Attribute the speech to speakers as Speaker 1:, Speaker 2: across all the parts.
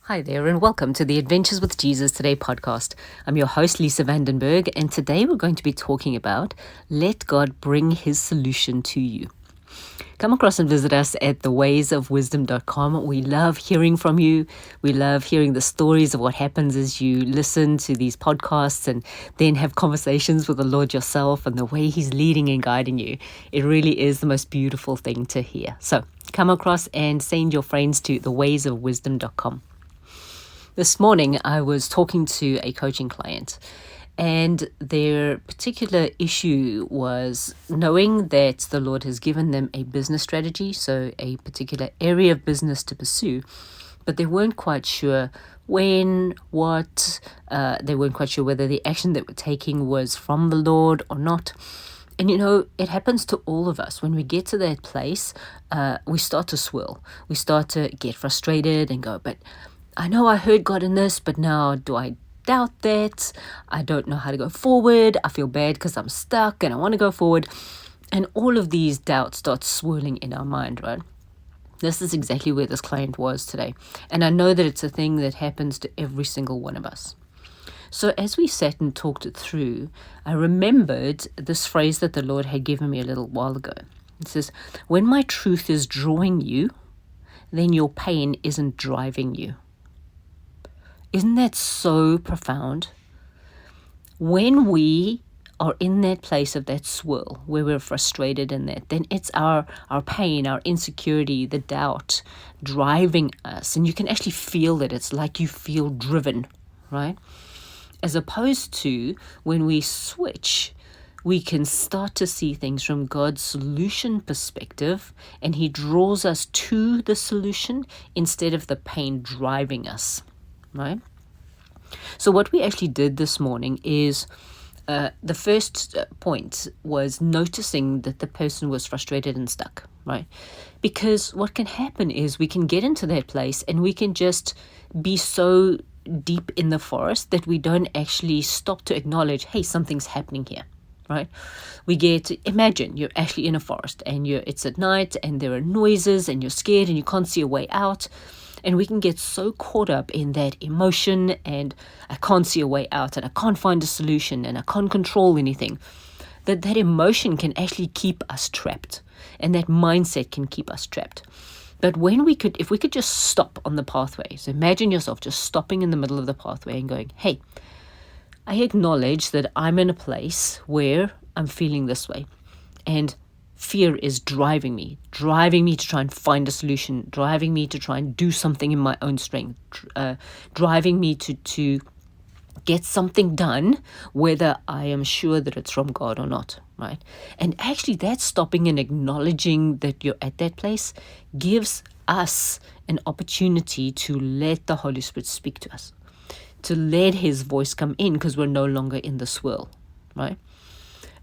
Speaker 1: Hi there, and welcome to the Adventures with Jesus Today podcast. I'm your host, Lisa Berg, and today we're going to be talking about let God bring his solution to you. Come across and visit us at thewaysofwisdom.com. We love hearing from you. We love hearing the stories of what happens as you listen to these podcasts and then have conversations with the Lord yourself and the way he's leading and guiding you. It really is the most beautiful thing to hear. So come across and send your friends to thewaysofwisdom.com. This morning, I was talking to a coaching client, and their particular issue was knowing that the Lord has given them a business strategy, so a particular area of business to pursue, but they weren't quite sure when, what, they weren't quite sure whether the action that we're taking was from the Lord or not. And it happens to all of us. When we get to that place, we start to swirl. We start to get frustrated and go, but I know I heard God in this, but now do I doubt that? I don't know how to go forward. I feel bad because I'm stuck and I want to go forward. And all of these doubts start swirling in our mind, right? This is exactly where this client was today. And I know that it's a thing that happens to every single one of us. So as we sat and talked it through, I remembered this phrase that the Lord had given me a little while ago. It says, when my truth is drawing you, then your pain isn't driving you. Isn't that so profound? When we are in that place of that swirl, where we're frustrated in that, then it's our pain, our insecurity, the doubt driving us. And you can actually feel it. It's like you feel driven, right? As opposed to when we switch, we can start to see things from God's solution perspective, and he draws us to the solution instead of the pain driving us. Right? So what we actually did this morning is the first point was noticing that the person was frustrated and stuck, right? Because what can happen is we can get into that place and we can just be so deep in the forest that we don't actually stop to acknowledge, hey, something's happening here. Right? Imagine you're actually in a forest and it's at night and there are noises and you're scared and you can't see a way out. And we can get so caught up in that emotion and I can't see a way out and I can't find a solution and I can't control anything, that emotion can actually keep us trapped, and that mindset can keep us trapped. But if we could just stop on the pathway, so imagine yourself just stopping in the middle of the pathway and going, hey, I acknowledge that I'm in a place where I'm feeling this way, and fear is driving me to try and find a solution, driving me to try and do something in my own strength, driving me to get something done, whether I am sure that it's from God or not, right? And actually that stopping and acknowledging that you're at that place gives us an opportunity to let the Holy Spirit speak to us, to let his voice come in, because we're no longer in the swirl, right?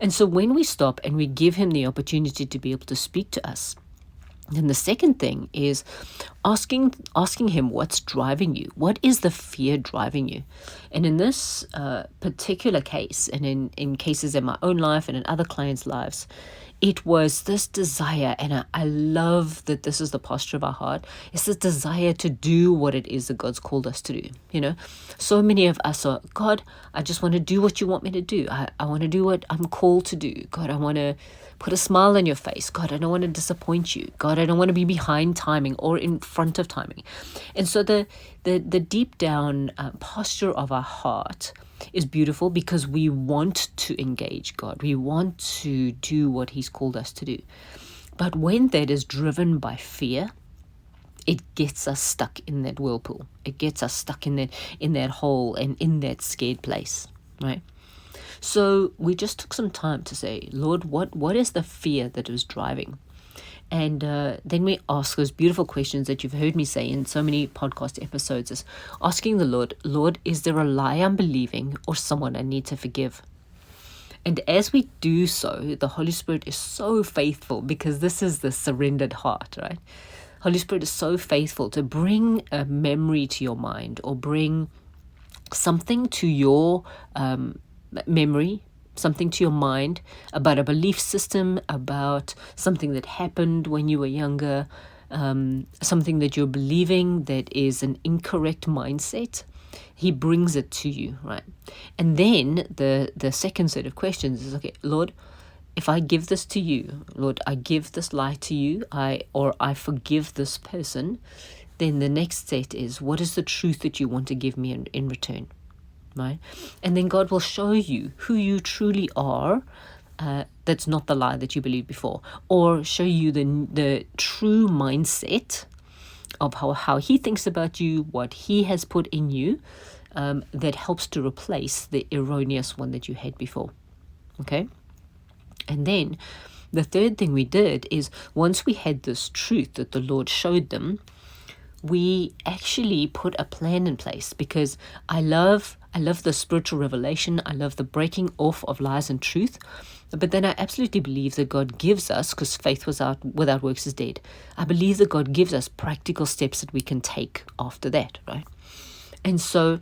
Speaker 1: And so when we stop and we give him the opportunity to be able to speak to us, then the second thing is asking him what's driving you. What is the fear driving you? And in this particular case, and in cases in my own life and in other clients' lives, it was this desire, and I love that this is the posture of our heart. It's this desire to do what it is that God's called us to do. So many of us are, God, I just want to do what you want me to do. I want to do what I'm called to do. God, I want to put a smile on your face. God, I don't want to disappoint you. God, I don't want to be behind timing or in front of timing. And so the deep down posture of our heart is beautiful because we want to engage God. We want to do what he's called us to do. But when that is driven by fear, it gets us stuck in that whirlpool. It gets us stuck in that hole and in that scared place, right? So we just took some time to say, Lord, what is the fear that is driving? And then we ask those beautiful questions that you've heard me say in so many podcast episodes, is asking the Lord, is there a lie I'm believing or someone I need to forgive? And as we do so, the Holy Spirit is so faithful, because this is the surrendered heart, right? Holy Spirit is so faithful to bring a memory to your mind, or bring something to your memory, something to your mind about a belief system, about something that happened when you were younger, something that you're believing that is an incorrect mindset, he brings it to you, right? And then the second set of questions is, okay, Lord, if I give this to you, Lord, I give this lie to you, I forgive this person, then the next set is, what is the truth that you want to give me in return, right? And then God will show you who you truly are. That's not the lie that you believed before, or show you the true mindset of how he thinks about you, what he has put in you, that helps to replace the erroneous one that you had before. Okay? And then the third thing we did is, once we had this truth that the Lord showed them, we actually put a plan in place, because I love the spiritual revelation. I love the breaking off of lies and truth. But then I absolutely believe that God gives us, because faith without works is dead. I believe that God gives us practical steps that we can take after that, right? And so,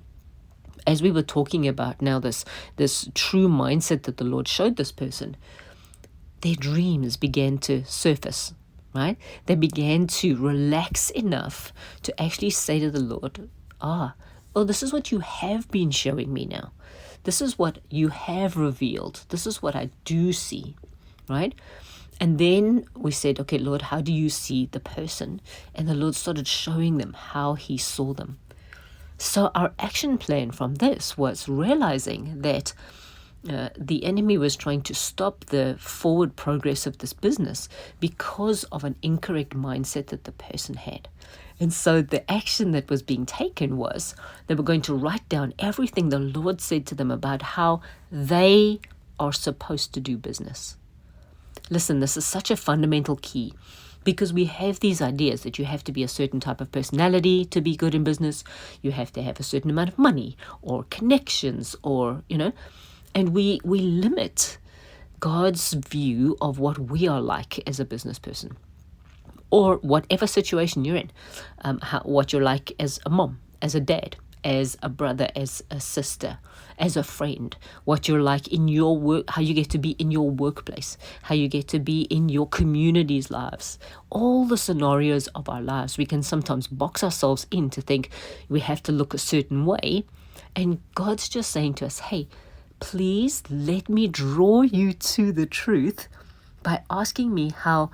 Speaker 1: as we were talking about now, this true mindset that the Lord showed this person, their dreams began to surface, right? They began to relax enough to actually say to the Lord, this is what you have been showing me now. This is what you have revealed. This is what I do see, right? And then we said, okay, Lord, how do you see the person? And the Lord started showing them how he saw them. So our action plan from this was realizing that the enemy was trying to stop the forward progress of this business because of an incorrect mindset that the person had. And so the action that was being taken was they were going to write down everything the Lord said to them about how they are supposed to do business. Listen, this is such a fundamental key, because we have these ideas that you have to be a certain type of personality to be good in business. You have to have a certain amount of money or connections, or, and we limit God's view of what we are like as a business person, or whatever situation you're in, what you're like as a mom, as a dad, as a brother, as a sister, as a friend, what you're like in your work, how you get to be in your workplace, how you get to be in your community's lives. All the scenarios of our lives, we can sometimes box ourselves in to think we have to look a certain way. And God's just saying to us, hey, please let me draw you to the truth by asking me how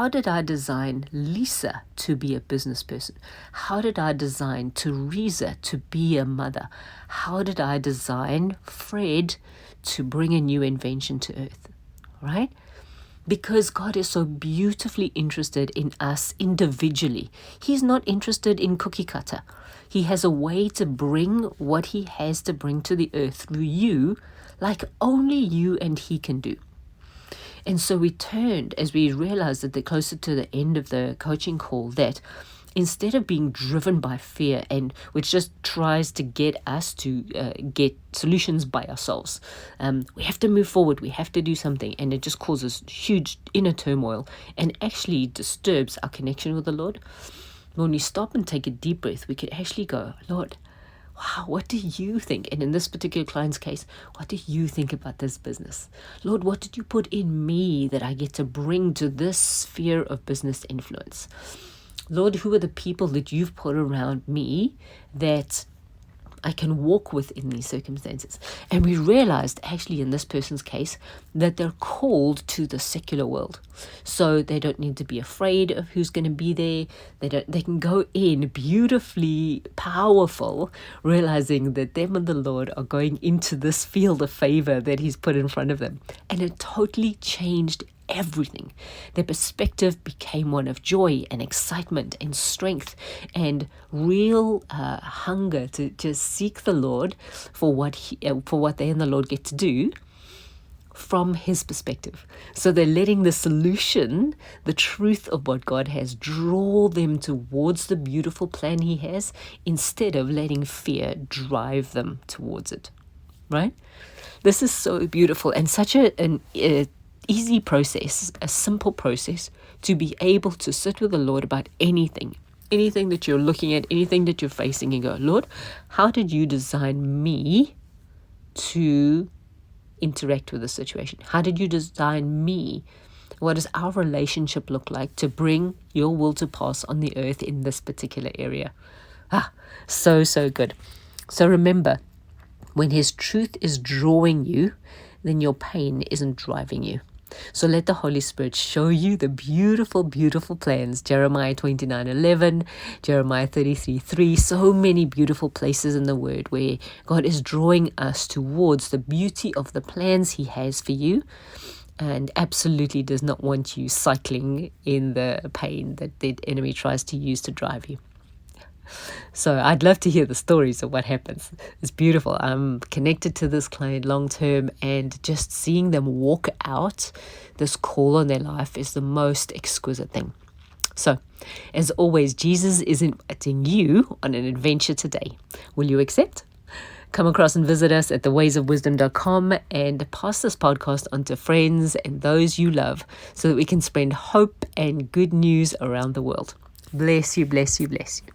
Speaker 1: did I design Lisa to be a business person? How did I design Teresa to be a mother? How did I design Fred to bring a new invention to earth? Right? Because God is so beautifully interested in us individually. He's not interested in cookie cutter. He has a way to bring what he has to bring to the earth through you, like only you and he can do. And so we turned, as we realized that the closer to the end of the coaching call, that instead of being driven by fear, and which just tries to get us to get solutions by ourselves, we have to move forward, we have to do something, and it just causes huge inner turmoil and actually disturbs our connection with the Lord. When we stop and take a deep breath, we could actually go, Lord, wow, what do you think? And in this particular client's case, what do you think about this business? Lord, what did you put in me that I get to bring to this sphere of business influence? Lord, who are the people that you've put around me that I can walk with in these circumstances? And we realized, actually, in this person's case, that they're called to the secular world. So they don't need to be afraid of who's going to be there. They can go in beautifully powerful, realizing that them and the Lord are going into this field of favor that he's put in front of them. And it totally changed everything. Their perspective became one of joy and excitement and strength and real hunger to just seek the Lord for what they and the Lord get to do from his perspective. So they're letting the solution, the truth of what God has, draw them towards the beautiful plan he has, instead of letting fear drive them towards it. Right? This is so beautiful and such an easy process, a simple process to be able to sit with the Lord about anything that you're looking at, anything that you're facing, and go, Lord, how did you design me to interact with the situation? How did you design me What does our relationship look like to bring your will to pass on the earth in this particular area? So good. So remember, when His truth is drawing you, then your pain isn't driving you. So let the Holy Spirit show you the beautiful, beautiful plans. Jeremiah 29:11, Jeremiah 33:3, so many beautiful places in the Word where God is drawing us towards the beauty of the plans He has for you, and absolutely does not want you cycling in the pain that the enemy tries to use to drive you. So I'd love to hear the stories of what happens. It's beautiful. I'm connected to this client long term, and just seeing them walk out this call on their life is the most exquisite thing. So, as always, Jesus is inviting you on an adventure today. Will you accept? Come across and visit us at thewaysofwisdom.com and pass this podcast on to friends and those you love so that we can spread hope and good news around the world. Bless you, bless you, bless you.